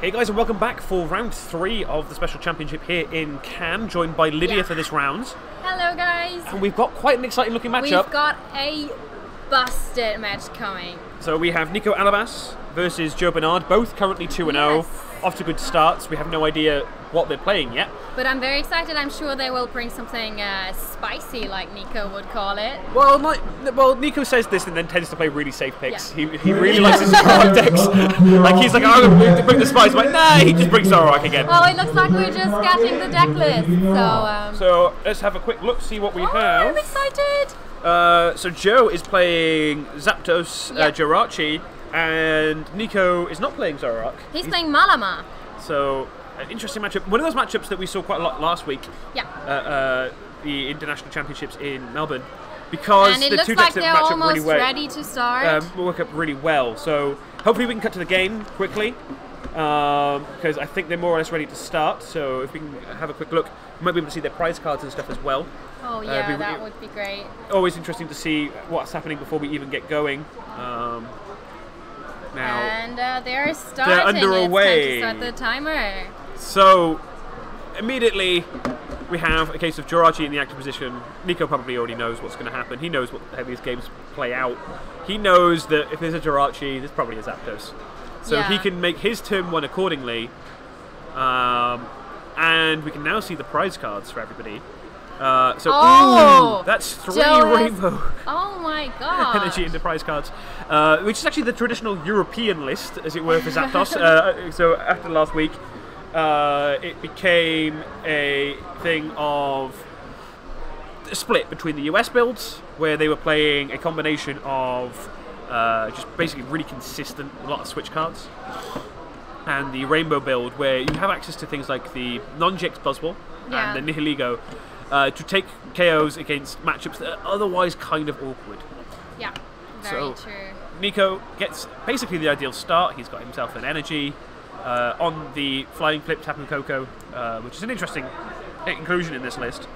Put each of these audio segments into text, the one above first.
Hey guys, and welcome back for round 3 of the special championship here in Cannes, joined by Lydia for this round. Hello guys! And we've got quite an exciting looking matchup. We've got a busted match coming. So we have Nico Alabas versus Joe Bernard, both currently 2-0, Yes. off to good starts. We have no idea what they're playing yet. But I'm very excited. I'm sure they will bring something spicy, like Nico would call it. Well, Nico says this and then tends to play really safe picks. Yeah. He really likes his Zoroark decks. Like he's like, oh, I'm going to bring the spice. I'm like, nah, he just brings Zoroark again. Well, it looks like we're just getting the deck list. So let's have a quick look, see what we have. I'm excited! So Joe is playing Zapdos, Jirachi, and Nico is not playing Zoroark. He's playing Malamar. So an interesting matchup. One of those matchups that we saw quite a lot last week. Yeah. The international championships in Melbourne, because And it the looks two like decks that they're match up almost really well, ready to start. work up really well. So hopefully we can cut to the game quickly, because I think they're more or less ready to start. So if we can have a quick look, we might be able to see their prize cards and stuff as well. Oh yeah, that would be great. Always interesting to see what's happening before we even get going. Now, And they're starting. they're underway. It's time to start the timer. So immediately we have a case of Jirachi in the active position. Nico probably already knows what's going to happen. He knows how these games play out. He knows that if there's a Jirachi, there's probably a Zapdos. So he can make his turn 1 accordingly. And we can now see the prize cards for everybody. Ooh, that's 3 rainbow Oh my god! energy in the prize cards, which is actually the traditional European list, as it were, for Zapdos. So after last week, it became a thing of a split between the US builds, where they were playing a combination of just basically really consistent, a lot of switch cards, and the rainbow build, where you have access to things like the non-GX Buzzwole and the Nihiligo, to take KOs against matchups that are otherwise kind of awkward. Yeah, very true. Nico gets basically the ideal start. He's got himself an energy on the flying flip Tapu Koko, which is an interesting inclusion in this list.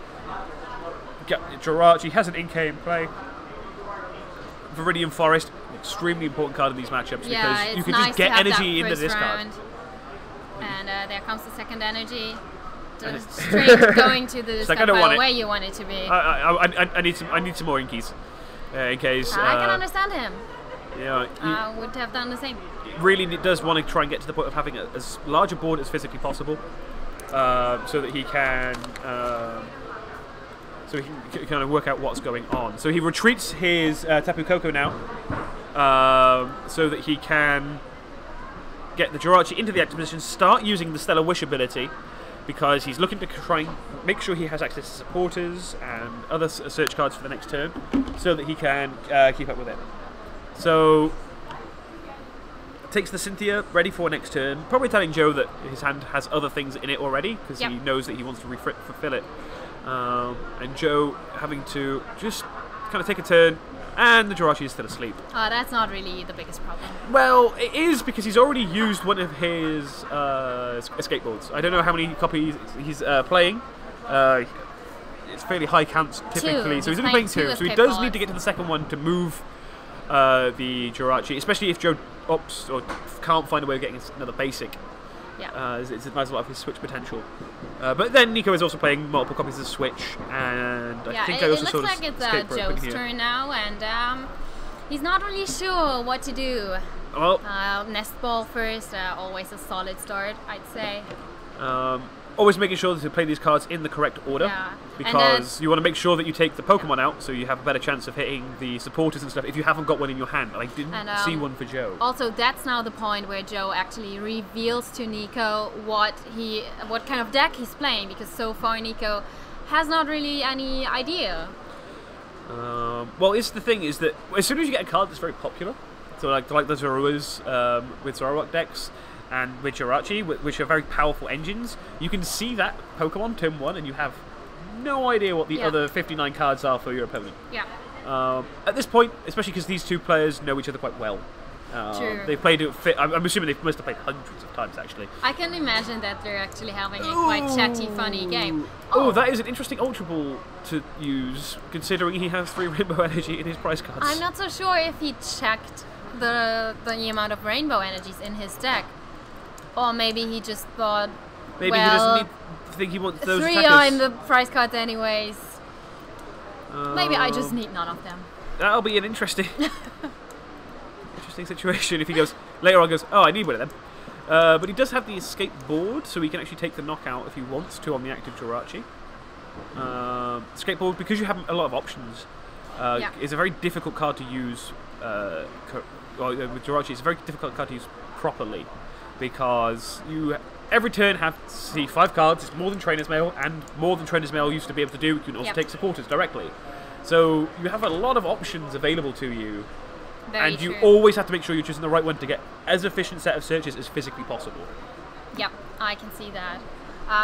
Jirachi has an in-game play. Viridian Forest, extremely important card in these matchups, because you can just get energy into this card. And there comes the second energy. Just straight going to the like, I don't want where you want it to be. I need some more inkies, in case. I can understand him. Yeah, I would have done the same. Really does want to try and get to the point of having as large a board as physically possible, so that he can kind of work out what's going on. So he retreats his Tapu Koko now, so that he can get the Jirachi into the active position, start using the Stellar Wish ability, because he's looking to try and make sure he has access to supporters and other search cards for the next turn, so that he can keep up with it. So takes the Cynthia, ready for next turn, probably telling Joe that his hand has other things in it already, because he knows that he wants to fulfill it. And Joe having to just kind of take a turn, and the Jirachi is still asleep. Oh, that's not really the biggest problem. Well, it is, because he's already used one of his escape boards. I don't know how many copies he's playing. It's fairly high counts typically, 2. so he's only playing 2. So he does need to get to the second one to move the Jirachi, especially if Joe opts or can't find a way of getting another basic. Yeah. It's a nice lot of his switch potential. But then Nico is also playing multiple copies of Switch, and I think I also it saw looks like it's Joe's turn now, and he's not really sure what to do. Well, Nest Ball first, always a solid start, I'd say. Always making sure to play these cards in the correct order, because you want to make sure that you take the Pokemon out, so you have a better chance of hitting the supporters and stuff if you haven't got one in your hand. And I didn't see one for Joe. Also, that's now the point where Joe actually reveals to Nico what kind of deck he's playing, because so far Nico has not really any idea. Well, it's the thing is that as soon as you get a card that's very popular, so like the Zoruas with Zoroark decks, and with Jirachi, which are very powerful engines, you can see that Pokemon turn 1 and you have no idea what the other 59 cards are for your opponent. Yeah. At this point, especially because these two players know each other quite well. True. They've played it. I'm assuming they must have played hundreds of times, actually. I can imagine that they're actually having a quite chatty, funny game. Oh, that is an interesting Ultra Ball to use, considering he has 3 Rainbow Energy in his prize cards. I'm not so sure if he checked the amount of Rainbow Energies in his deck. Or maybe he just thought, Maybe well, he doesn't think he wants those 3 attackers. are in the prize cards anyways. Maybe I just need none of them. That'll be an interesting situation if he goes later on. Goes, oh, I need one of them. But he does have the escape board, so he can actually take the knockout if he wants to on the active Jirachi. Escape board, because you have a lot of options, is a very difficult card to use. With Jirachi, it's a very difficult card to use properly, because you every turn have to see 5 cards. It's more than Trainer's Mail, and more than Trainer's Mail used to be able to do. You can also take supporters directly. So you have a lot of options available to you. Very and true. You always have to make sure you're choosing the right one to get as efficient set of searches as physically possible. Yep, I can see that.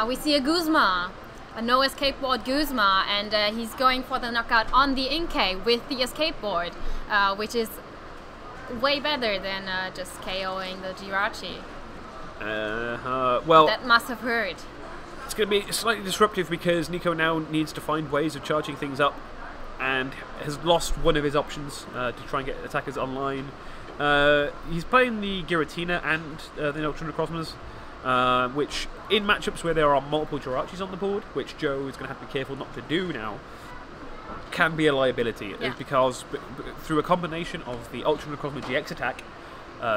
We see a Guzma, a no escape board Guzma, and he's going for the knockout on the Inkay with the escape board, which is way better than just KOing the Jirachi. Well, that must have hurt. It's going to be slightly disruptive because Nico now needs to find ways of charging things up, and has lost one of his options to try and get attackers online. He's playing the Giratina and the Nocturne Necrozmas, which in matchups where there are multiple Jirachis on the board, which Joe is going to have to be careful not to do now, can be a liability. Yeah. Because through a combination of the Ultra Necrozma GX attack,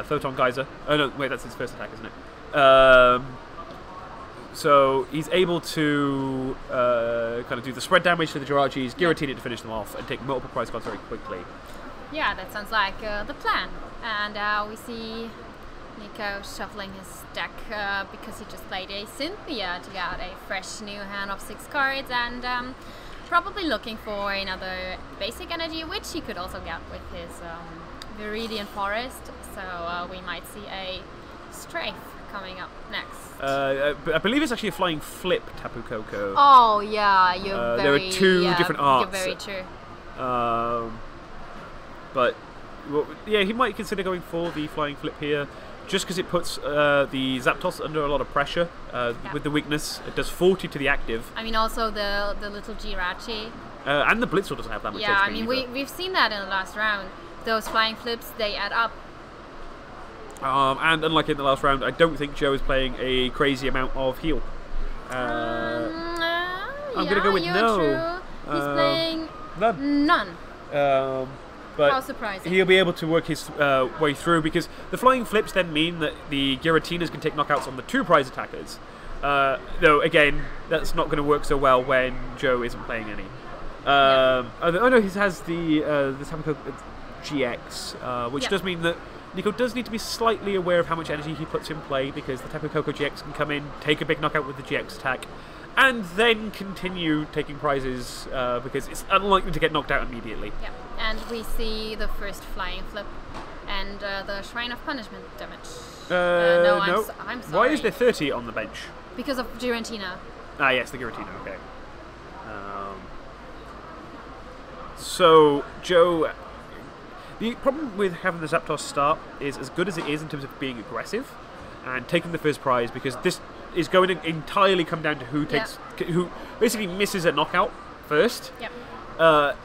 Photon Geyser, oh no, wait, that's his first attack, isn't it? So he's able to kind of do the spread damage to the Jirachis, Giratina to finish them off, and take multiple prize cards very quickly. Yeah, that sounds like the plan. And we see Nico shuffling his deck because he just played a Cynthia to get a fresh new hand of 6 cards, and probably looking for another basic energy, which he could also get with his Viridian Forest. So we might see a Strafe coming up next. I believe it's actually a flying flip Tapu Koko. Oh yeah, you're there very. are 2 different arts. You're very true. But well, yeah, he might consider going for the flying flip here, just because it puts the Zapdos under a lot of pressure with the weakness. It does 40 to the active. I mean, also the little Jirachi. And the Blitzel doesn't have that much. Yeah, HP I mean, either. we've seen that in the last round. Those flying flips, they add up. And unlike in the last round, I don't think Joe is playing a crazy amount of heal. I'm going to go with no. True. He's playing none. But how surprising. He'll be able to work his way through, because the flying flips then mean that the Giratinas can take knockouts on the 2 prize attackers. Though, again, that's not going to work so well when Joe isn't playing any. Oh no, he has the Tapu GX, which does mean that Nico does need to be slightly aware of how much energy he puts in play, because the Tapu Koko GX can come in, take a big knockout with the GX attack, and then continue taking prizes, because it's unlikely to get knocked out immediately. Yeah, and we see the first flying flip and the Shrine of Punishment damage. No, I'm sorry. Why is there 30 on the bench? Because of Giratina. Ah, yes, the Giratina, okay. So, Joe... The problem with having the Zapdos start is, as good as it is in terms of being aggressive and taking the first prize, because this is going to entirely come down to who basically misses a knockout first. Yep.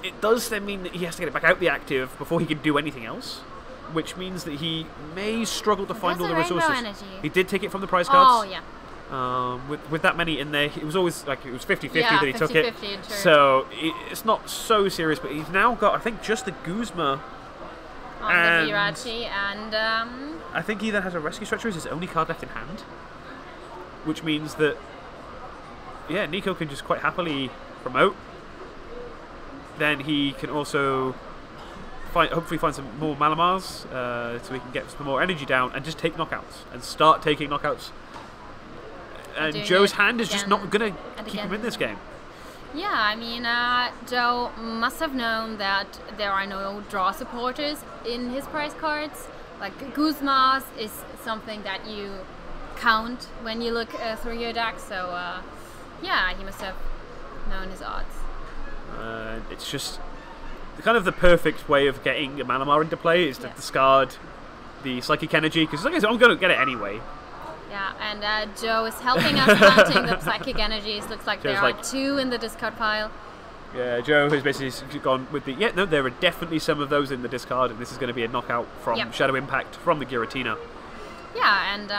It does then mean that he has to get it back out the active before he can do anything else, which means that he may struggle to find all the resources. Energy. He did take it from the prize cards. Oh, yeah. With that many in there, it was always like it was 50-50 yeah, that he took it. True. So it's not so serious, but he's now got, I think, just the Guzma. On the Jirachi, and I think he then has a Rescue Stretcher as his only card left in hand, which means that Nico can just quite happily promote. Then he can also hopefully find some more Malamars, so he can get some more energy down and just take knockouts and start taking knockouts. And Joe's hand is just not going to keep him in this game. Yeah, I mean, Joe must have known that there are no draw supporters in his prize cards. Like, Guzmas is something that you count when you look through your deck, so yeah, he must have known his odds. It's just kind of the perfect way of getting a Malamar into play is to discard the Psychic Energy, because like I said, I'm going to get it anyway. Yeah, and Joe is helping us counting the Psychic Energies. Looks like there are 2 in the discard pile. Yeah, Joe has basically gone with the... Yeah, no, there are definitely some of those in the discard, and this is going to be a knockout from Shadow Impact from the Giratina. Yeah, and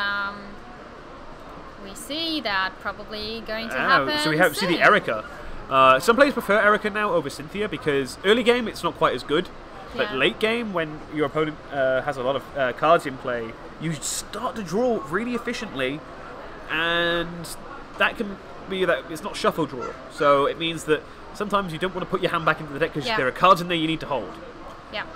we see that probably going to happen. So we see the Erica. Some players prefer Erica now over Cynthia because early game it's not quite as good, but late game when your opponent has a lot of cards in play, you start to draw really efficiently, and that can be that it's not shuffle draw. So it means that sometimes you don't want to put your hand back into the deck because there are cards in there you need to hold. Yeah,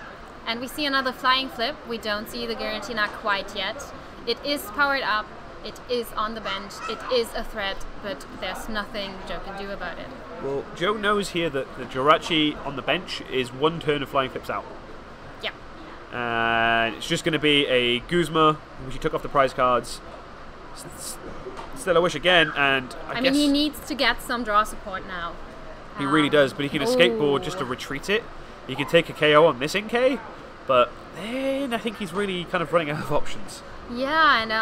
and we see another flying flip. We don't see the Giratina quite yet. It is powered up. It is on the bench. It is a threat, but there's nothing Joe can do about it. Well, Joe knows here that the Jirachi on the bench is one turn of flying flips out. Yeah. And it's just going to be a Guzma, which he took off the prize cards. Stellar Wish again, and I guess mean, he needs to get some draw support now. He really does, but he can skateboard just to retreat it. He can take a KO on this NK, but then I think he's really kind of running out of options. Yeah, and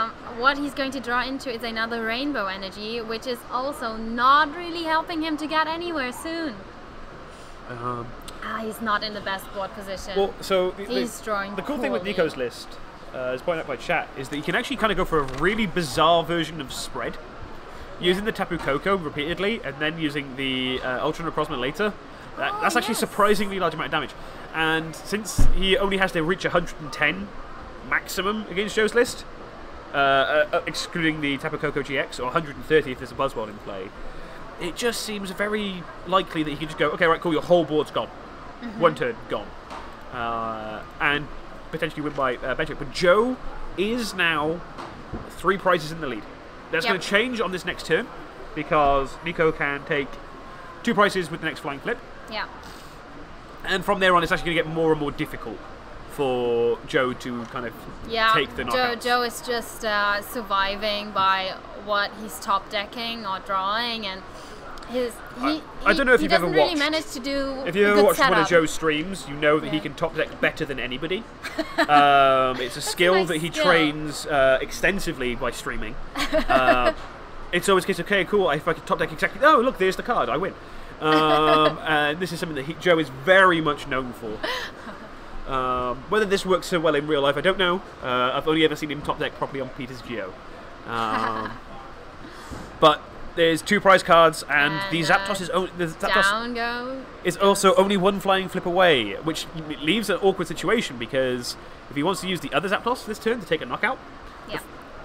what he's going to draw into is another Rainbow Energy, which is also not really helping him to get anywhere soon. He's not in the best board position. Well, so he's drawing the cool thing with Nico's list, as pointed out by chat, is that you can actually kind of go for a really bizarre version of spread, using the Tapu Koko repeatedly, and then using the Ultra Necrozma later. That's actually surprisingly large amount of damage. And since he only has to reach 110 maximum against Joe's list, excluding the Tapu Koko GX, or 130 if there's a Buzzwole in play, it just seems very likely that he can just go, okay, right, cool, your whole board's gone. One turn, gone. And potentially win by bench. But Joe is now 3 prizes in the lead. That's going to change on this next turn, because Nico can take 2 prizes with the next flying flip. Yeah. And from there on, it's actually going to get more and more difficult for Joe to kind of take the knockout. Joe is just surviving by what he's top decking or drawing, and I don't know if you've ever watched. Really managed to do. If you ever watched one of Joe's streams, you know that he can top deck better than anybody. It's a skill that he trains extensively by streaming. It's always a case of, okay, cool, if I can top deck exactly. Oh, look, there's the card, I win. And this is something that Joe is very much known for. Whether this works so well in real life, I don't know. I've only ever seen him top deck properly on Peter's Geo. But there's 2 prize cards, and the Zapdos is also only 1 flying flip away, which leaves an awkward situation, because if he wants to use the other Zapdos this turn to take a knockout,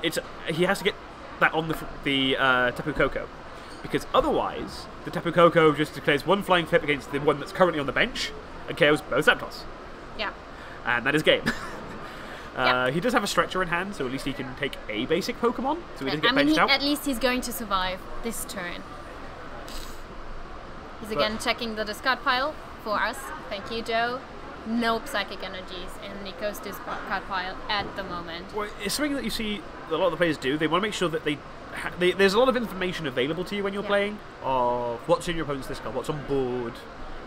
he has to get that on the Tapu Koko, because otherwise the Tapu Koko just declares 1 flying flip against the one that's currently on the bench and KOs both Zapdos. Yeah. And that is game. He does have a stretcher in hand, so at least he can take a basic Pokemon, so he doesn't get benched out. At least he's going to survive this turn. He's again checking the discard pile for us. Thank you, Joe. No Psychic Energies in Nico's discard pile at the moment. Well, it's something that you see a lot of the players do. They want to make sure that there's a lot of information available to you when you're playing, of what's in your opponent's discard, what's on board,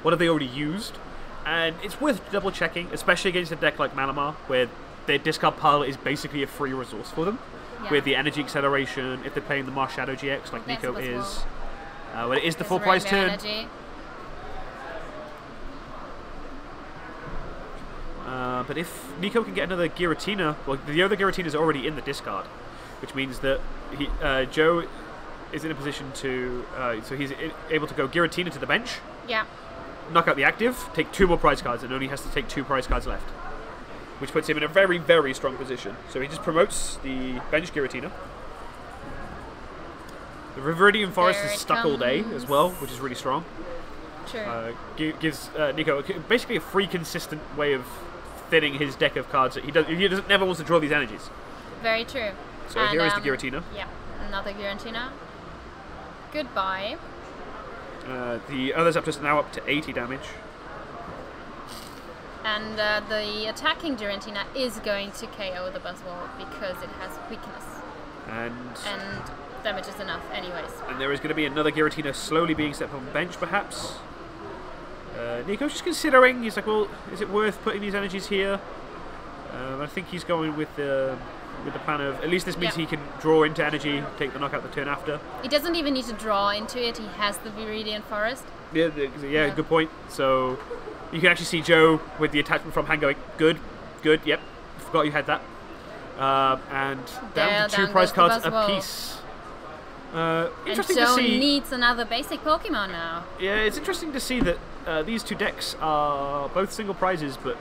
what have they already used. And it's worth double checking, especially against a deck like Malamar, where their discard pile is basically a free resource for them, with the energy acceleration, if they're playing the Mars Shadow GX like Nico is. Well, it is the full price turn. Energy. But if Nico can get another Giratina, well, the other Giratina is already in the discard, which means that Joe is in a position to, so he's able to go Giratina to the bench, knock out the active, take 2 more prize cards, and only has to take 2 prize cards left, which puts him in a very, very strong position. So he just promotes the bench Giratina. The Viridian Forest is stuck all day as well, which is really strong. True. Gives Nico basically a free, consistent way of thinning his deck of cards. He never wants to draw these energies. Very true. So here is the Giratina. Yeah, another Giratina. Goodbye. The other Zapdos is now up to 80 damage. And the attacking Giratina is going to KO the Buzzwole because it has weakness. And damage is enough anyways. And there is going to be another Giratina slowly being set on bench, perhaps. Nico's just considering. He's like, well, is it worth putting these energies here? I think he's going with the plan of, at least this means he can draw into energy, take the knockout the turn after. He doesn't even need to draw into it. He has the Viridian Forest. Yeah, good point. So you can actually see Joe with the attachment from hand going, good, yep, forgot you had that. And down to 2 prize cards apiece. And Interesting to Joe see. needs another basic Pokemon now. Yeah, it's interesting to see that these two decks are both single prizes, but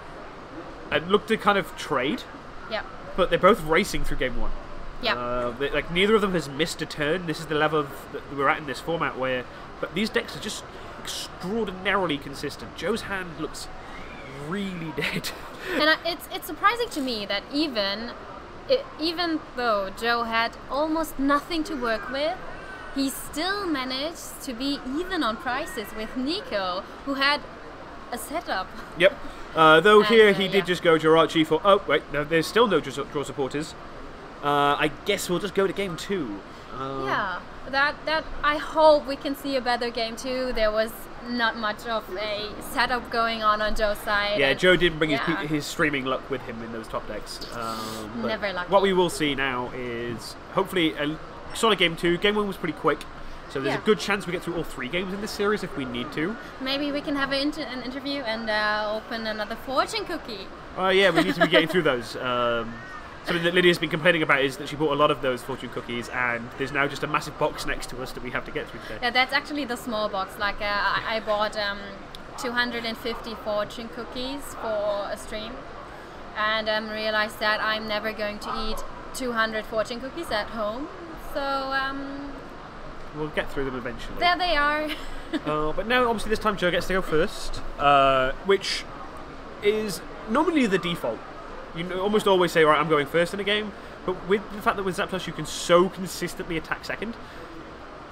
look to kind of trade. Yep. But they're both racing through game one. Yep. Like neither of them has missed a turn. This is the level that we're at in this format where, but these decks are just extraordinarily consistent. Joe's hand looks really dead. And it's surprising to me that even though Joe had almost nothing to work with, he still managed to be even on prices with Nico, who had a setup. Yep. Though here he yeah. did just go Jirachi for... Oh, wait, no, there's still no draw supporters. I guess we'll just go to game 2. Yeah, that I hope we can see a better game 2. There was not much of a setup going on Joe's side. Yeah, Joe didn't bring yeah. his streaming luck with him in those top decks. But Never lucky. What we will see now is hopefully a solid game 2. Game 1 was pretty quick, so there's Yeah. a good chance we get through all 3 games in this series if we need to. Maybe we can have an interview and open another fortune cookie. Oh yeah, we need to be getting through those. Something that Lydia's been complaining about is that she bought a lot of those fortune cookies, and there's now just a massive box next to us that we have to get through today. Yeah, that's actually the small box. Like I bought 250 fortune cookies for a stream, and realized that I'm never going to eat 200 fortune cookies at home. So We'll get through them eventually. there they are. But now, obviously, this time Joe gets to go first, which is normally the default. You almost always say, right, I'm going first in a game, but with the fact that with Zapdos you can so consistently attack second,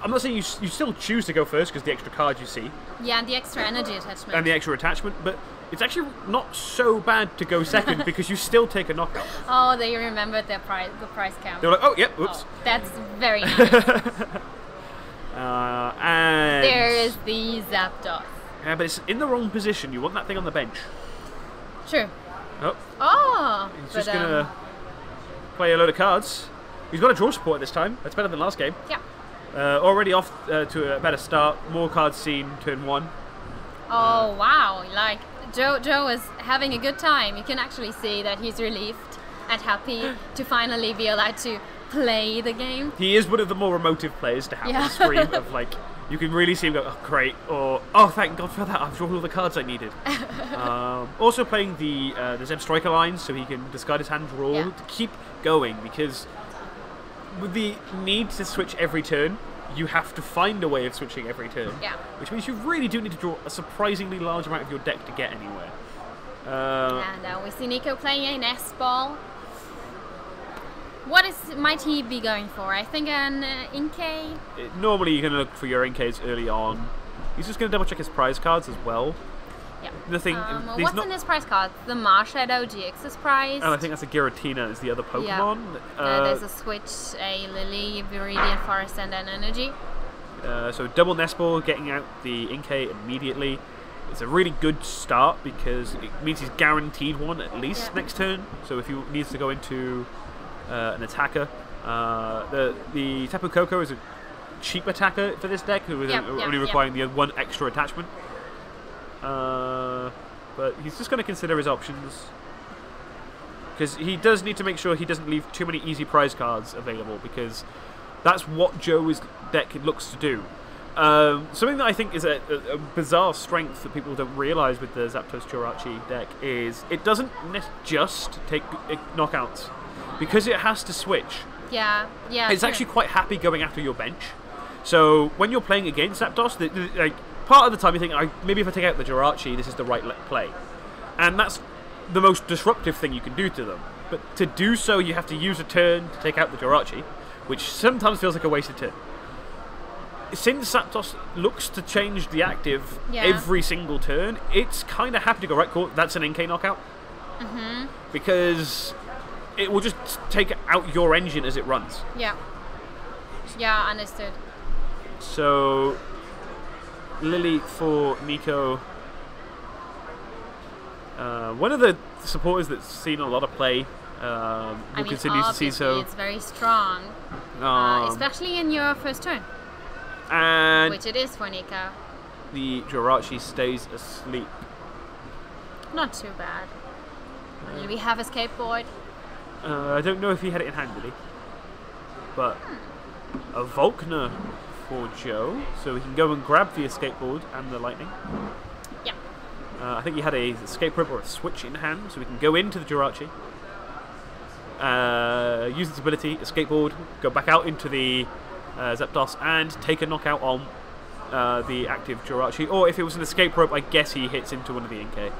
I'm not saying you still choose to go first because the extra cards you see. Yeah, and the extra energy attachment. And the extra attachment, but it's actually not so bad to go second because you still take a knockout. Oh, they remembered the price count. They're like, oh, yep, whoops. Oh, that's very nice. And There is the Zapdos. Yeah, but it's in the wrong position. You want that thing on the bench. True. Oh, Oh, he's just gonna play a load of cards. He's got a draw support this time. That's better than last game. yeah. Already off to a better start. More cards seen, turn 1. Oh wow! Like Joe is having a good time. You can actually see that he's relieved and happy to finally be allowed to play the game. He is one of the more emotive players to have Yeah. on screen. Of like, you can really see him go, oh great, or oh thank God for that, I've drawn all the cards I needed. Also playing the Zeb Striker lines so he can discard his hand, draw, Yeah. to keep going, because with the need to switch every turn, you have to find a way of switching every turn. Yeah. Which means you really do need to draw a surprisingly large amount of your deck to get anywhere. And we see Nico playing a nest ball. What might he be going for? I think an Inkay. Normally you're going to look for your NKs early on. He's just going to double check his prize cards as well. Yeah. The thing, these what's not, in his prize card? The Marshadow GX is prized. and I think that's a Giratina is the other Pokemon. There's a switch, a Lily, Viridian Forest, and an Energy. So double nest ball, getting out the Inkay immediately. It's a really good start because it means he's guaranteed one at least next turn. So if he needs to go into an attacker, the Tapu Koko is a cheap attacker for this deck, who is only requiring the one extra attachment. But he's just going to consider his options, because he does need to make sure he doesn't leave too many easy prize cards available, because that's what Joe's deck looks to do. Something that I think is a bizarre strength that people don't realise with the Zapdos Jirachi deck is it doesn't just take knockouts, because it has to switch. Yeah. It's actually quite happy going after your bench. So when you're playing against Zapdos, like part of the time you think, maybe if I take out the Jirachi, this is the right play, and that's the most disruptive thing you can do to them. But to do so, you have to use a turn to take out the Jirachi, which sometimes feels like a wasted turn. Since Zapdos looks to change the active every single turn, it's kind of happy to go, right, cool, that's an NK knockout. Because it will just take out your engine as it runs. Yeah, understood. So, Lily for Nico. One of the supporters that's seen a lot of play, will continue to see so. It's very strong, especially in your first turn. And which it is for Nico. The Jirachi stays asleep. Not too bad. Will we have a skateboard? I don't know if he had it in hand, did he? But a Volkner for Joe, so he can go and grab the escape board and the lightning. Yeah. I think he had a escape rope or a switch in hand, so we can go into the Jirachi, use its ability, escape board, go back out into the Zapdos, and take a knockout on the active Jirachi. Or if it was an escape rope, I guess he hits into one of the NK.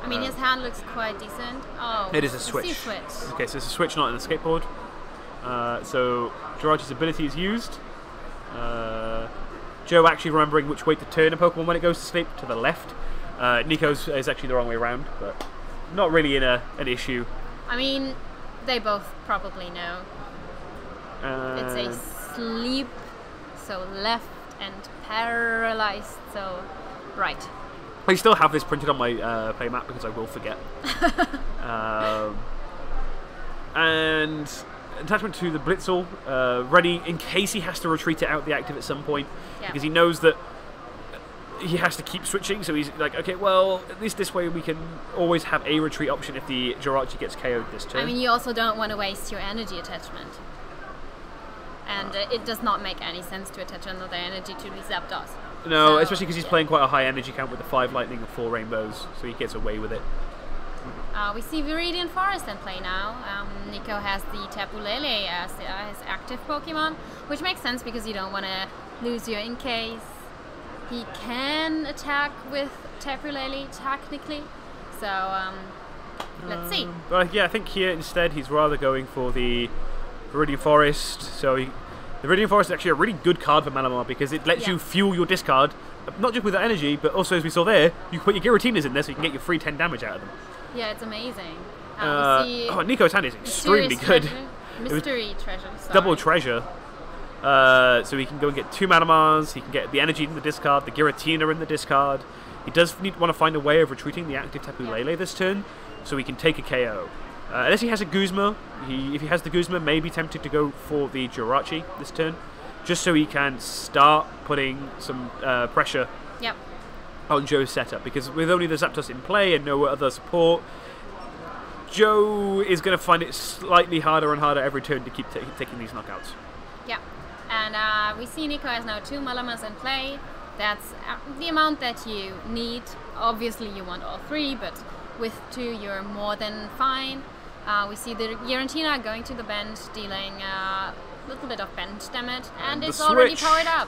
I mean, his hand looks quite decent. Oh, it is a switch. Okay, so it's a switch, not an escape board. So Jirachi's ability is used. Joe actually remembering which way to turn a Pokemon when it goes to sleep, to the left. Nico's is actually the wrong way around, but not really an issue. I mean, they both probably know. It's a sleep, so left, and paralyzed, so right. I still have this printed on my play map because I will forget. And attachment to the Blitzel, ready in case he has to retreat it out the active at some point, because he knows that he has to keep switching, so he's like, okay, well, at least this way we can always have a retreat option if the Jirachi gets KO'd this turn. I mean, you also don't want to waste your energy attachment. And it does not make any sense to attach another energy to the Zapdos. No, so, especially because he's playing quite a high energy count with the 5 lightning and 4 rainbows, so he gets away with it. We see Viridian Forest in play now. Nico has the Tapu Lele as his active Pokemon, which makes sense because you don't want to lose your in case. He can attack with Tapu Lele technically, so let's see. But yeah, I think here instead he's rather going for the Viridian Forest. So the Viridian Forest is actually a really good card for Malamar because it lets you fuel your discard, not just with that energy, but also as we saw there, you can put your Giratinas in there so you can get your free 10 damage out of them. Yeah, it's amazing. Nico's hand is extremely good. Mystery treasure. Sorry. Double treasure. So he can go and get 2 Malamars, he can get the energy in the discard, the Giratina in the discard. He does want to find a way of retreating the active Tapu Lele this turn, so he can take a KO. Unless he has a Guzma, if he has the Guzma, may be tempted to go for the Jirachi this turn, just so he can start putting some pressure on Joe's setup, because with only the Zapdos in play and no other support, Joe is going to find it slightly harder and harder every turn to keep taking these knockouts. Yeah, and we see Nico has now 2 Malamars in play. That's the amount that you need. Obviously you want all 3, but with 2 you're more than fine. We see the Giratina going to the bench, dealing a little bit of bench damage, and it's already powered up.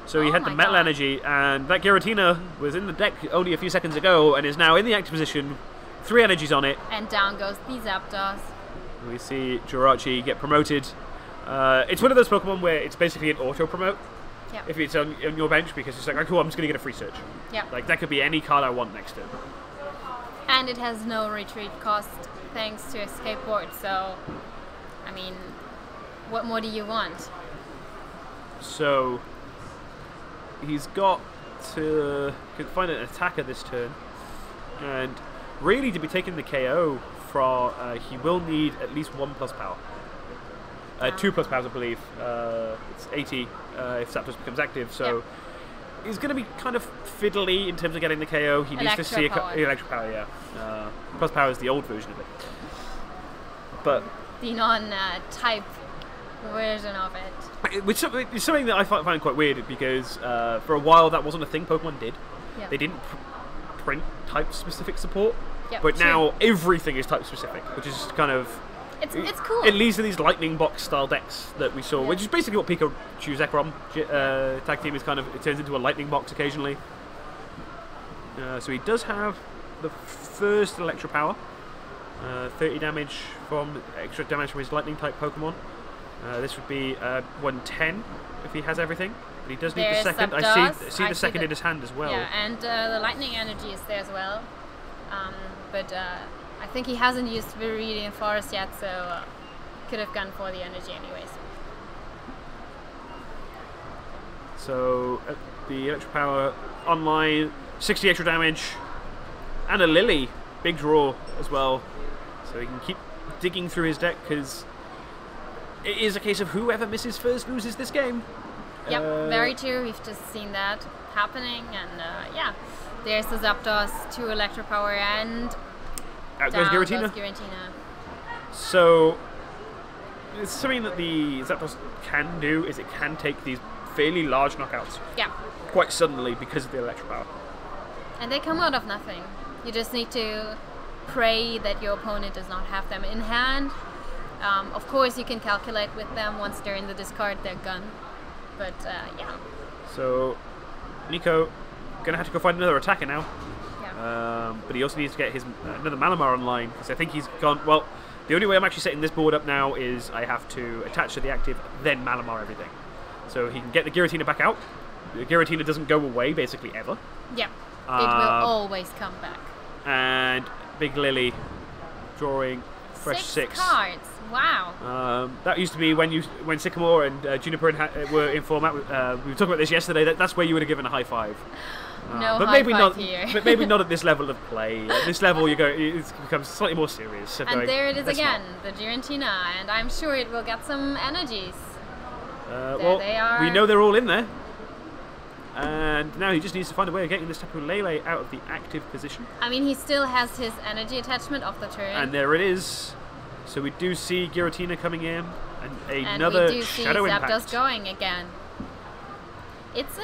So he had the Metal Energy, and that Giratina was in the deck only a few seconds ago and is now in the active position. 3 energies on it. And down goes the Zapdos. We see Jirachi get promoted. It's one of those Pokemon where it's basically an auto-promote. If it's on your bench, because it's like, oh, cool, I'm just going to get a free search. Like, that could be any card I want next turn. And it has no retreat cost thanks to escape board, so, I mean, what more do you want? So, he's got to find an attacker this turn, and really to be taking the KO from, he will need at least 1 plus power. 2 plus powers, I believe. It's 80 if Zapdos becomes active, so he's going to be kind of fiddly in terms of getting the KO. He needs to see electric power, plus power is the old version of it. But the non-type version of it. Which is something that I find quite weird, because for a while that wasn't a thing Pokemon did. They didn't print type-specific support, but now everything is type-specific, which is kind of... It's cool. It leads to these lightning box style decks that we saw, which is basically what Pikachu Zekrom tag team is kind of. It turns into a lightning box occasionally. So he does have the first Electro Power, 30 damage from extra damage from his lightning type Pokemon. This would be 110 if he has everything. But he does need the second. I see the second in his hand as well. Yeah, and the lightning energy is there as well. But I think he hasn't used Viridian Forest yet, so could have gone for the energy anyways. So the Electric Power online, 60 extra damage, and a Lily, big draw as well. So he can keep digging through his deck, because it is a case of whoever misses first loses this game. Yep, very true. We've just seen that happening, and yeah, there's the Zapdos, 2 Electro Power, and out goes Giratina. Giratina. So it's something that the Zapdos can do is it can take these fairly large knockouts Yeah. quite suddenly because of the electric power. And they come out of nothing. You just need to pray that your opponent does not have them in hand. Of course, you can calculate with them once they're in the discard, they're gone. But yeah. So Nico gonna have to go find another attacker now. Yeah. But he also needs to get his another Malamar online because I think he's gone. Well, the only way I'm actually setting this board up now is I have to attach to the active, then Malamar everything. So he can get the Giratina back out. The Giratina doesn't go away basically ever. Yeah. It will always come back. And Big Lily drawing fresh 6 cards. Wow. That used to be when Sycamore and Juniper were in format. We were talking about this yesterday. That's where you would have given a high five. No but high maybe five not here. But maybe not at this level of play. At this level, it becomes slightly more serious. So And there it is "Let's again, the Giratina, and I'm sure it will get some energies. Well, they are. we know they're all in there. And now he just needs to find a way of getting this Tapu Lele out of the active position. I mean, he still has his energy attachment off the turn. And there it is. So we do see Giratina coming in, and another we do Shadow see Impact. Zapdos going again. It's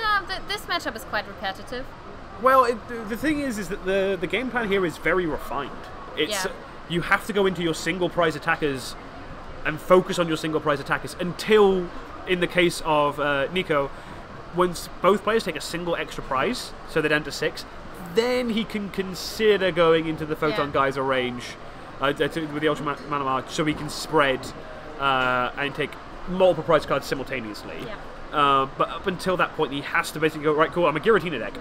this matchup is quite repetitive. Well, the thing is that the game plan here is very refined. It's you have to go into your single prize attackers and focus on your single prize attackers until, in the case of Nico, once both players take a single extra prize, so they're down to 6, then he can consider going into the Photon Geyser range with the Ultra Malamar, so he can spread and take multiple prize cards simultaneously. Yeah. But up until that point, he has to basically go, right, cool, I'm a Giratina deck.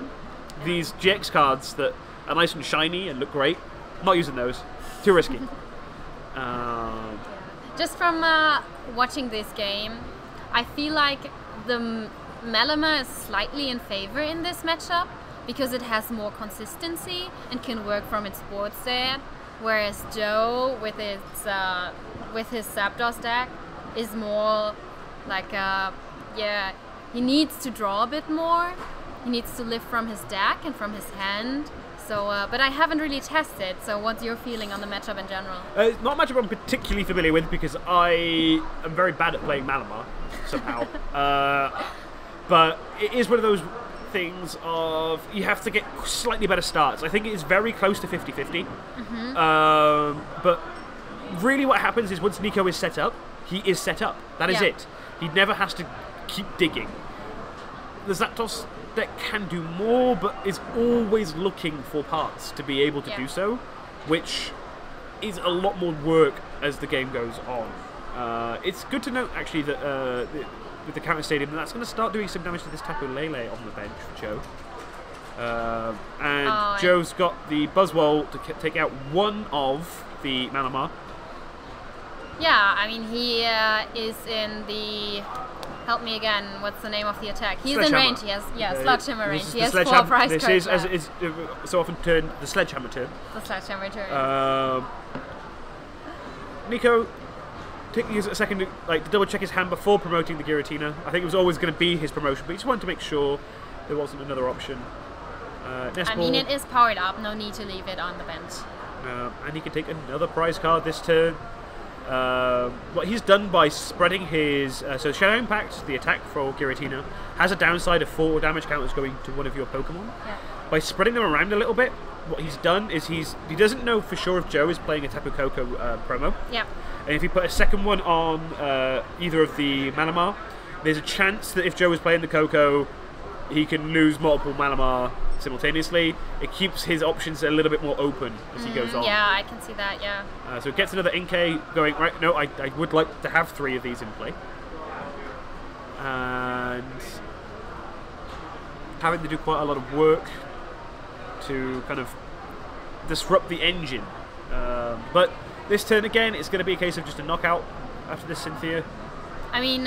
These GX cards that are nice and shiny and look great, I'm not using those. Too risky. Just from watching this game, I feel like the Malamar is slightly in favor in this matchup because it has more consistency and can work from its board state, whereas Joe with his Zapdos deck is more like he needs to draw a bit more. He needs to live from his deck and from his hand. So, but I haven't really tested. So, what's your feeling on the matchup in general? It's not a matchup I'm particularly familiar with because I am very bad at playing Malamar somehow. But it is one of those things of you have to get slightly better starts. I think it is very close to 50-50. But really what happens is once Nico is set up, he is set up. That is it. He never has to keep digging. The Zapdos deck can do more, but is always looking for parts to be able to do so, which is a lot more work as the game goes on. It's good to note, actually, that with the Counter Stadium, that's going to start doing some damage to this Tapu Lele on the bench for Joe. Joe's got the Buzzwole to take out one of the Malamar. Yeah, I mean, he is in the... Help me again, what's the name of the attack? He's in range, he has... Yeah, Sledgehammer range. He has 4 prize cards. This is, as it is so often termed, the Sledgehammer turn. The Sledgehammer turn. Nico taking a second to double check his hand before promoting the Giratina. I think it was always going to be his promotion, but he just wanted to make sure there wasn't another option. I mean, it is powered up, no need to leave it on the bench. And he can take another prize card this turn. What he's done by spreading his... so Shadow Impact, the attack for Giratina, has a downside of 4 damage counters going to one of your Pokemon. Yeah. By spreading them around a little bit, what he's done is he doesn't know for sure if Joe is playing a Tapu Koko promo. Yeah. And if you put a second one on either of the Malamar, there's a chance that if Joe is playing the Koko, he can lose multiple Malamar simultaneously. It keeps his options a little bit more open as he goes on. Yeah, I can see that, yeah. So it gets another NK going, right, no, I would like to have 3 of these in play. And having to do quite a lot of work to kind of disrupt the engine. But this turn again, it's going to be a case of just a knockout after this Cynthia. I mean,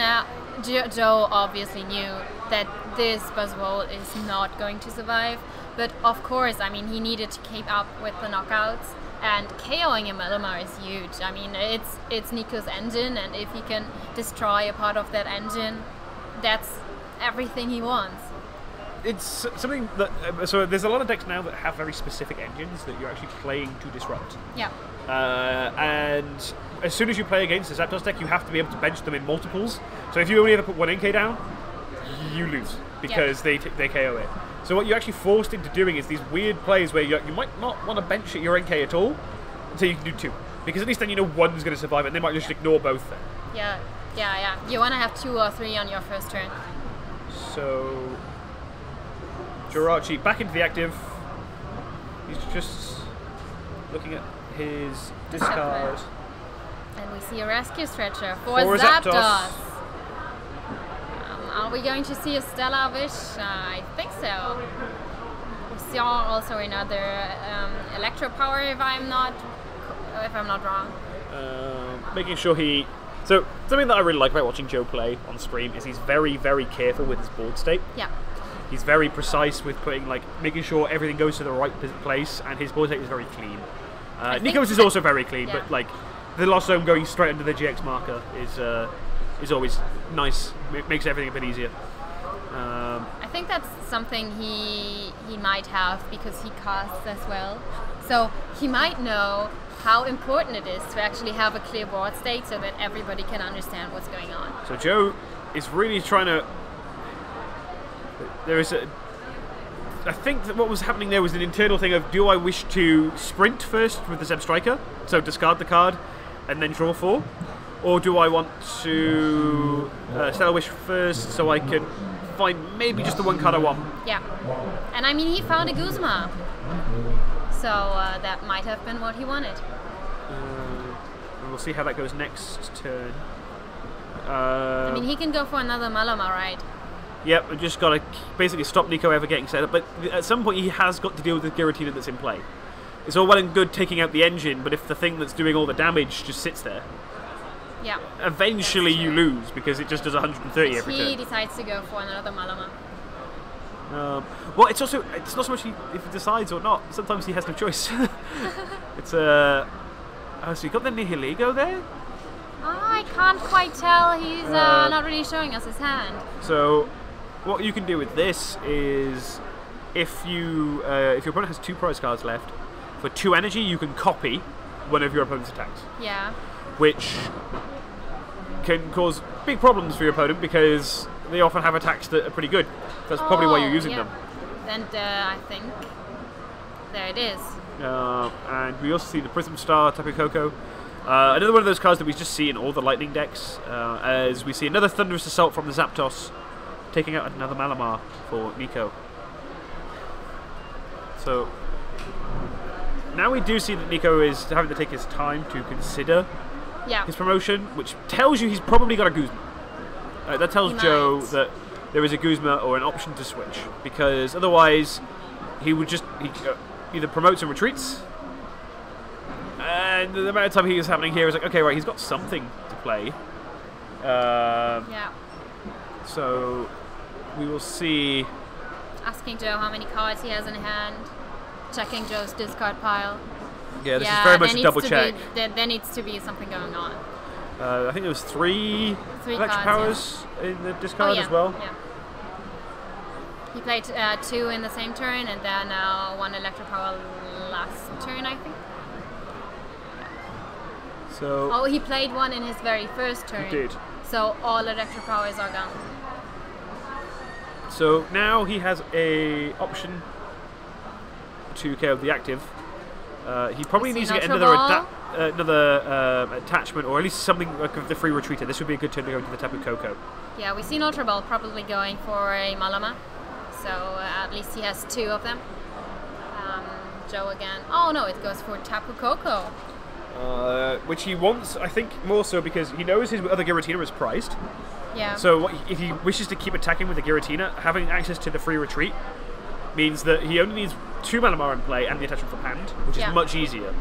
Joe obviously knew that this Buzzwole is not going to survive, but of course, I mean, he needed to keep up with the knockouts, and KOing a Malamar is huge. I mean, it's Nico's engine, and if he can destroy a part of that engine, that's everything he wants. it's something that so there's a lot of decks now that have very specific engines that you're actually playing to disrupt. Yeah. And as soon as you play against a Zapdos deck, you have to be able to bench them in multiples. So if you only ever put one NK down, you lose because they KO it. So what you're actually forced into doing is these weird plays where you might not want to bench your NK at all until you can do 2, because at least then you know one's going to survive, and they might just ignore both then. Yeah. You want to have 2 or 3 on your first turn. So Jirachi back into the active. He's just looking at his discard. And we see a rescue stretcher for Zapdos. Are we going to see a Stellar Wish? I think so. We saw also another Electro Power, if I'm not wrong. Making sure he. So something that I really like about watching Joe play on stream is he's very, very careful with his board state. Yeah. He's very precise with making sure everything goes to the right place, and his board state is very clean. Nico's is also very clean, but the Lost Zone going straight under the GX marker is always nice. It makes everything a bit easier. I think that's something he might have because he casts as well. So he might know how important it is to actually have a clear board state so that everybody can understand what's going on. So Joe is really trying to. I think that what was happening there was an internal thing of, do I wish to sprint first with the Zeb Striker, so discard the card, and then draw 4? Or do I want to Stellar Wish first so I can find maybe just the one card I want? Yeah. And I mean, he found a Guzma. So that might have been what he wanted. And we'll see how that goes next turn. I mean, he can go for another Malamar, right? Yep, we just got to basically stop Nico ever getting set up. But at some point, he has got to deal with the Giratina that's in play. It's all well and good taking out the engine, but if the thing that's doing all the damage just sits there, eventually you lose because it just does 130 every turn. He decides to go for another Malamar. Well, it's not so much if he decides or not. Sometimes he has no choice. It's so you got the Nihiligo there? I can't quite tell. He's not really showing us his hand. So what you can do with this is, if your opponent has 2 prize cards left, for 2 energy you can copy one of your opponent's attacks. Yeah. Which can cause big problems for your opponent because they often have attacks that are pretty good. That's probably why you're using them. And I think there it is. And we also see the Prism Star, Tapu Koko. Another one of those cards that we just see in all the Lightning decks, as we see another Thunderous Assault from the Zapdos, taking out another Malamar for Nico. So now we do see that Nico is having to take his time to consider his promotion, which tells you he's probably got a Guzma. That tells Joe that there is a Guzma or an option to switch, because otherwise he either promotes and retreats, and the amount of time he is happening here is like, okay, right, he's got something to play. So we will see. Asking Joe how many cards he has in hand, checking Joe's discard pile. Yeah, this is very much a double check. There needs to be something going on. I think there was three Electro Powers in the discard as well. Yeah. He played 2 in the same turn, and then 1 Electro Power last turn, I think. So he played 1 in his very first turn. He did. So all Electro Powers are gone. So now he has a option to KO the active. He probably needs to get another attachment, or at least something like the free retreater. This would be a good turn to go into the Tapu Koko. Yeah, we see Ultra Ball probably going for a Malamar. So at least he has 2 of them. Joe again. Oh no, it goes for Tapu Koko. Which he wants, I think, more so because he knows his other Giratina is prized. Yeah. So if he wishes to keep attacking with the Giratina, having access to the free retreat means that he only needs 2 Malamar in play and the attachment from hand, which is much easier.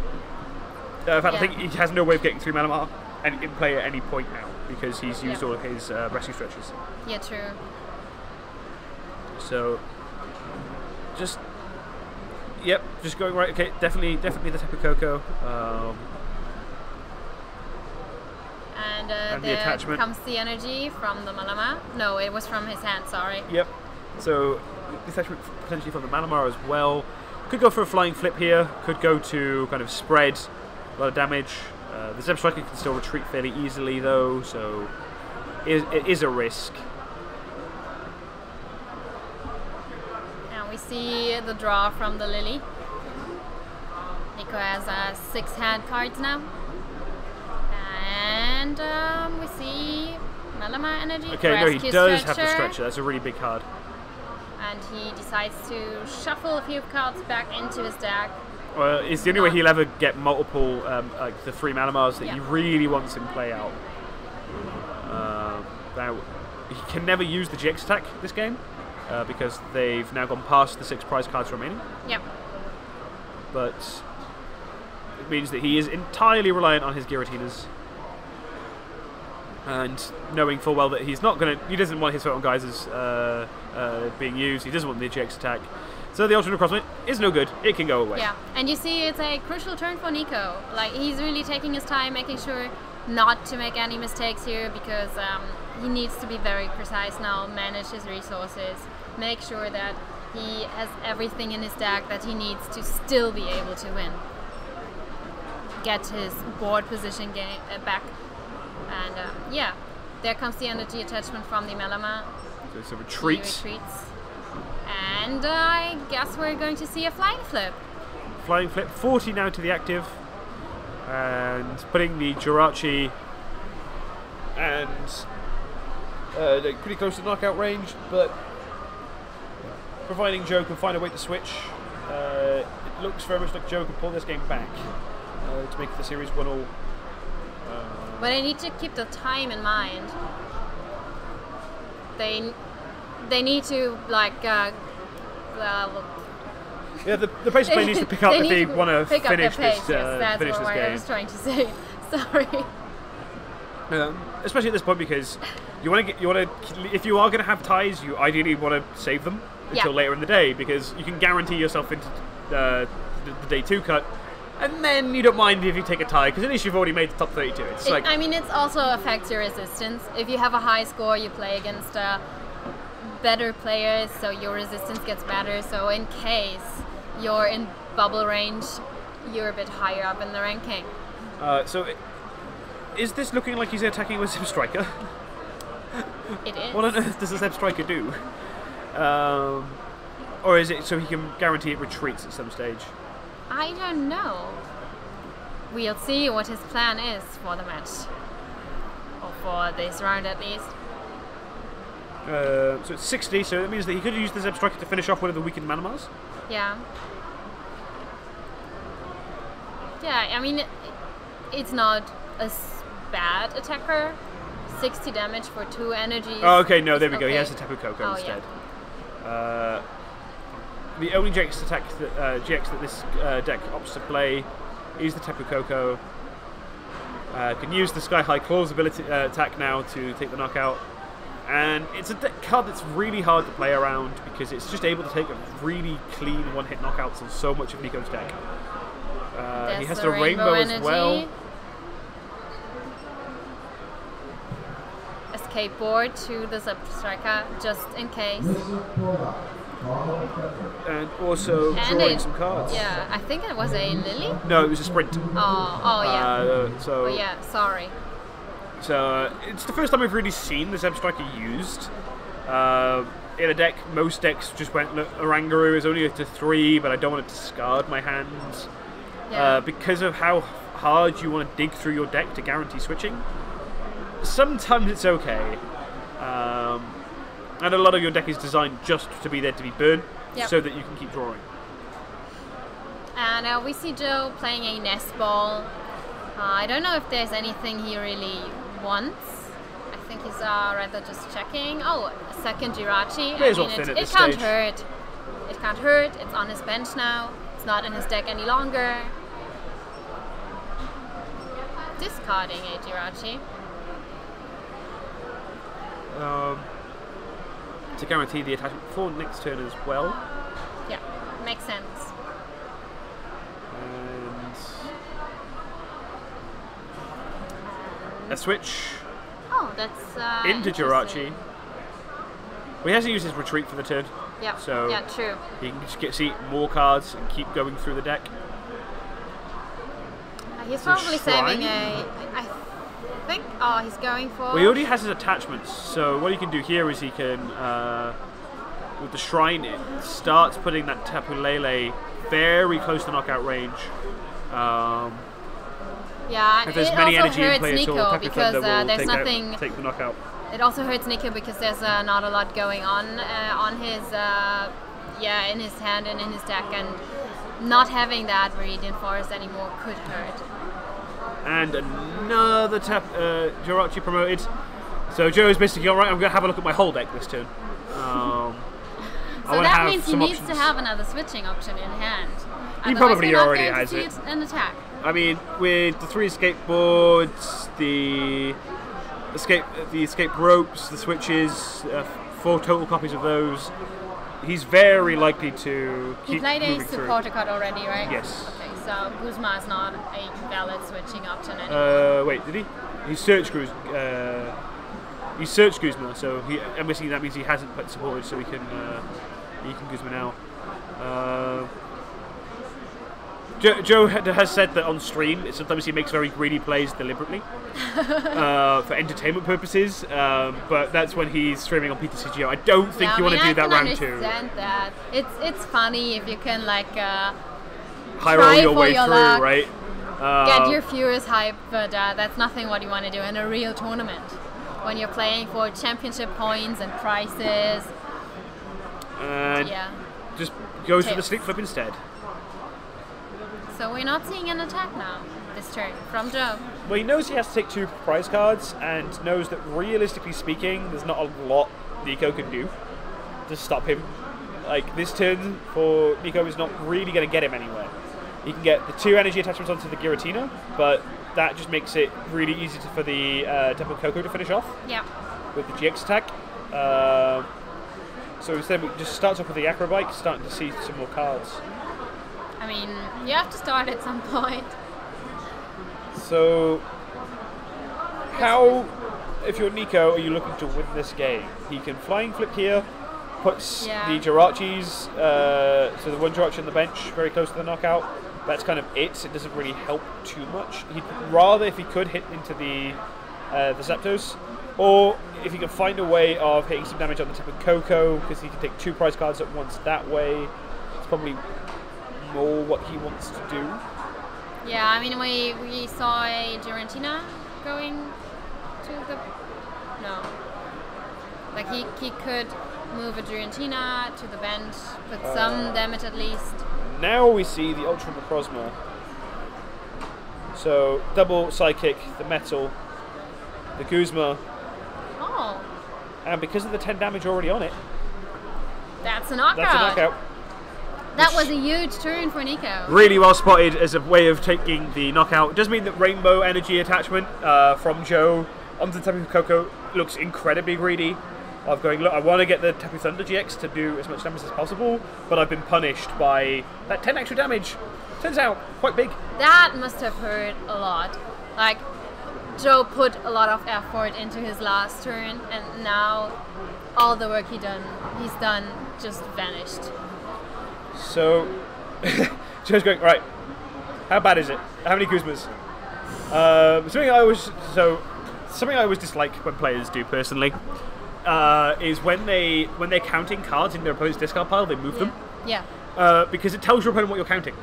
In fact, I think he has no way of getting 3 Malamar and in play at any point now because he's used all of his rescue stretches. Yeah, true. So, just going right. Okay, definitely the Tapu Koko. And the attachment comes the energy from the Malamar. No, it was from his hand. Sorry. Yep. So this actually potentially from the Malamar as well. Could go for a flying flip here. Could go to kind of spread a lot of damage. The Zeb Striker can still retreat fairly easily though, so it is a risk. And we see the draw from the Lily. Nico has 6 hand cards now. And we see Malamar Energy. Okay, no, he does have the Stretcher. That's a really big card. And he decides to shuffle a few cards back into his deck. Well, it's the only way he'll ever get multiple, like the 3 Malamars that he really wants in play out. Now, he can never use the GX attack this game because they've now gone past the 6 prize cards remaining. Yep. But it means that he is entirely reliant on his Giratinas. And knowing full well that he doesn't want his Photon Geysers being used, he doesn't want the GX attack. So the alternate crossmate is no good. It can go away. Yeah, and you see it's a crucial turn for Nico. Like, he's really taking his time, making sure not to make any mistakes here, because he needs to be very precise now, manage his resources, make sure that he has everything in his deck that he needs to still be able to win. Get his board position back. And yeah, there comes the energy attachment from the Malamar. So it's a retreat. He retreats. And I guess we're going to see a flying flip. Flying flip, 40 now to the active. And putting the Jirachi and pretty close to knockout range, but providing Joe can find a way to switch, it looks very much like Joe can pull this game back to make the series 1-all. But I need to keep the time in mind. They need to, like, yeah, the pace of play needs to pick up if they want to finish this game. That's what I was trying to say. Sorry. Especially at this point, because if you are going to have ties, you ideally want to save them until later in the day, because you can guarantee yourself into the day 2 cut. And then you don't mind if you take a tie, because at least you've already made the top 32. I mean, it also affects your resistance. If you have a high score, you play against better players, so your resistance gets better. So in case you're in bubble range, you're a bit higher up in the ranking. Is this looking like he's attacking with Zeb Striker? It is. What on earth does a Zeb Striker do? Or is it so he can guarantee it retreats at some stage? I don't know. We'll see what his plan is for the match. Or for this round at least. So it's 60, so that means that he could use the Zeb Striker to finish off one of the weakened Malamars? Yeah. Yeah, I mean, it's not a bad attacker. 60 damage for 2 energies. Oh, okay, no, there we go. He has the Tapu Koko instead. Yeah. The only GX attack that this deck opts to play is the Tapu Koko. Can use the Sky High Claws ability attack now to take the knockout. And it's a card that's really hard to play around because it's just able to take a really clean one-hit knockouts on so much of Nico's deck. He has the Rainbow as well. Escape board to the Zeb Striker just in case. And also drawing some cards. Yeah, I think it was a Lily? No, it was a Sprint. Oh yeah. So yeah, sorry. So it's the first time I've really seen the Zeb Striker used. In a deck, most decks just went, look, Oranguru is only to 3, but I don't want to discard my hands. Yeah. Because of how hard you want to dig through your deck to guarantee switching. Sometimes it's okay. And a lot of your deck is designed just to be there to be burned, so that you can keep drawing. And we see Joe playing a nest ball. I don't know if there's anything he really wants. I think he's rather just checking. Oh, a second Jirachi. It can't hurt. It can't hurt. It's on his bench now. It's not in his deck any longer. Discarding a Jirachi. To guarantee the attachment for next turn as well. Yeah, makes sense. And a switch. Oh, that's into Jirachi. Well, he hasn't used his retreat for the turn. Yeah. So yeah, true. he can just see more cards and keep going through the deck. He's So probably shrine? saving I think. Oh, he's going for. Well, he already has his attachments, so what he can do here is he can, with the shrine, it starts putting that Tapu Lele very close to knockout range. Yeah, If there's it many also energy in hurts play at all, Nico Tapu because Thunder will there's take nothing. take the knockout. It also hurts Nico because there's not a lot going on his in his hand and in his deck, and not having that Viridian Forest anymore could hurt. And another Jirachi promoted. So Joe's basically alright. I'm going to have a look at my whole deck this turn. So that means he needs to have another switching option in hand. He Otherwise probably we're not already going has to see it. an attack. I mean, with the 3 skateboards, the escape ropes, the switches, 4 total copies of those, he's very likely to keep He played a moving through. supporter card already, right? Yes. Okay, so Guzma is not a valid switching option anymore. Wait, did he? He searched Guzma. He searched Guzma, so I'm guessing that means he hasn't put supported, so he can Guzma now. Joe has said that on stream, sometimes he makes very greedy plays deliberately for entertainment purposes, but that's when he's streaming on PTCGO. I don't think you want to do that round 2. I understand that. It's funny if you can High roll your way your through, luck, right? get your viewers hyped, but that's nothing what you want to do in a real tournament. When you're playing for championship points and prizes. Just goes for the slip flip instead. So we're not seeing an attack now, this turn, from Joe. Well, he knows he has to take 2 prize cards, and knows that realistically speaking, there's not a lot Nico can do to stop him. Like, this turn for Nico is not really going to get him anywhere. He can get the 2 energy attachments onto the Giratina, but that just makes it really easy for the Tapu Koko to finish off. Yeah. With the GX attack. So instead, it just starts off with the Acrobike, starting to see some more cards. I mean, you have to start at some point. So, how, if you're Nico, are you looking to win this game? He can flying flip here, puts the Jirachis, so the 1 Jirachi on the bench, very close to the knockout. That's kind of it. It doesn't really help too much. He'd rather, if he could, hit into the Zapdos, or if he can find a way of hitting some damage on the Tapu Koko, because he can take 2 prize cards at once that way. It's probably more what he wants to do. Yeah, I mean, we saw a Giratina going to the... No. Like, he could move a Giratina to the bench, put some damage at least. Now we see the Ultra Macrozma. So, double Psychic, the Metal, the Guzma. Oh. And because of the 10 damage already on it... That's a knockout. That's a knockout. That was a huge turn for Nico. Really well spotted as a way of taking the knockout. It does mean that Rainbow Energy attachment from Joe onto the Tapu Koko looks incredibly greedy. Of going, look, I want to get the Tapu Thunder GX to do as much damage as possible, but I've been punished by that 10 extra damage. Turns out, quite big. That must have hurt a lot. Like, Joe put a lot of effort into his last turn, and now all the work he's done just vanished. So, Joe's going, right, how bad is it? How many Guzmas? Something I always dislike when players do personally is when they're counting cards in their opponent's discard pile, they move them. Yeah. Because it tells your opponent what you're counting.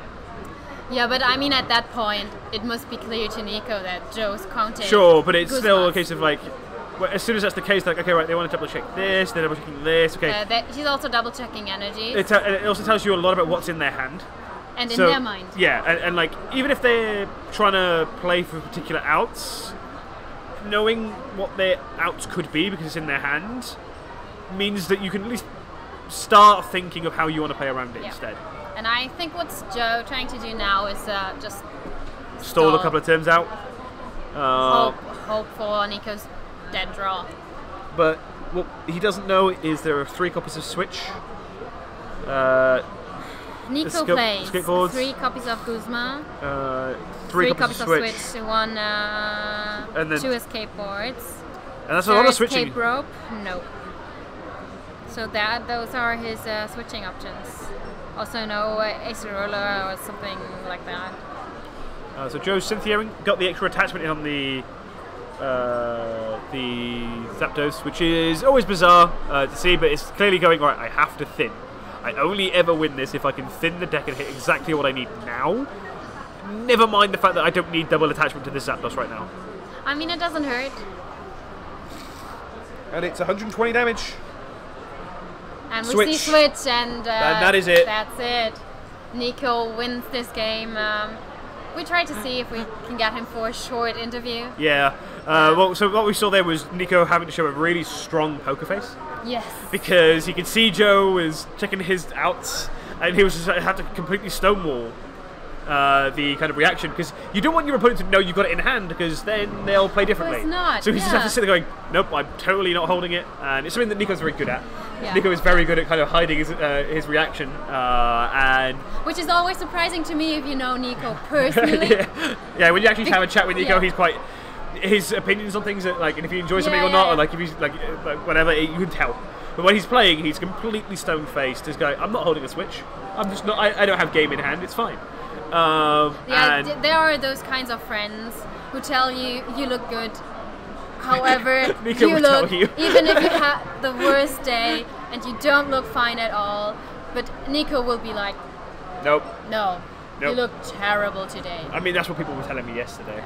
Yeah, but I mean, at that point, it must be clear to Nico that Joe's counting. Sure, but it's still a Guzmas. case of like, well, as soon as that's the case, like, okay, right, they want to double check this, they're double checking this, okay. He's also double checking energies. It also tells you a lot about what's in their hand. And in their mind. Yeah, and like, even if they're trying to play for particular outs, knowing what their outs could be because it's in their hand means that you can at least start thinking of how you want to play around it instead. And I think what's Joe trying to do now is just stall a couple of turns out. Hope for Nico's dead draw. But what he doesn't know is there are 3 copies of Switch. Nico plays skateboards. 3 copies of Guzma, 3 copies of Switch, 1, and then 2 escape boards. And that's a lot of switching. Escape rope, no. So those are his switching options. Also no Acerola or something like that. So Joe's Cynthiaing, got the extra attachment in on the Zapdos, which is always bizarre to see, but it's clearly going, right, I have to thin. I only ever win this if I can thin the deck and hit exactly what I need now. Never mind the fact that I don't need double attachment to this Zapdos right now. I mean, it doesn't hurt. And it's 120 damage. And we see switch, and that is it. That's it. Nico wins this game. We tried to see if we can get him for a short interview. Yeah. Well, so what we saw there was Nico having to show a really strong poker face. Yes. Because he could see Joe was checking his outs, and he was just had to completely stonewall the kind of reaction, because you don't want your opponent to know you've got it in hand, because then they'll play differently. Of course not. So he just has to sit there going, nope, I'm totally not holding it, and it's something that Nico's very good at. Yeah. Nico is very good at kind of hiding his reaction, and which is always surprising to me if you know Nico personally. yeah, when you actually have a chat with Nico, he's quite his opinions on things, like, and if he enjoys something or not, or like if he's like whatever, you can tell. But when he's playing, he's completely stone-faced. He's going, I'm not holding a switch. I'm just not. I don't have game in hand. It's fine. There are those kinds of friends who tell you you look good. However, Nico you will look, tell you. even if you had the worst day and you don't look fine at all, but Nico will be like, nope. No, you look terrible today. I mean, that's what people were telling me yesterday.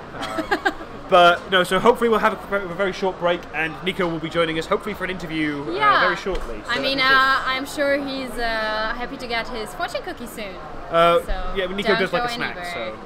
But no, so hopefully we'll have a very short break, and Nico will be joining us hopefully for an interview very shortly. So I mean, I'm sure he's happy to get his fortune cookie soon. Yeah, Nico does like a snack, anywhere. so.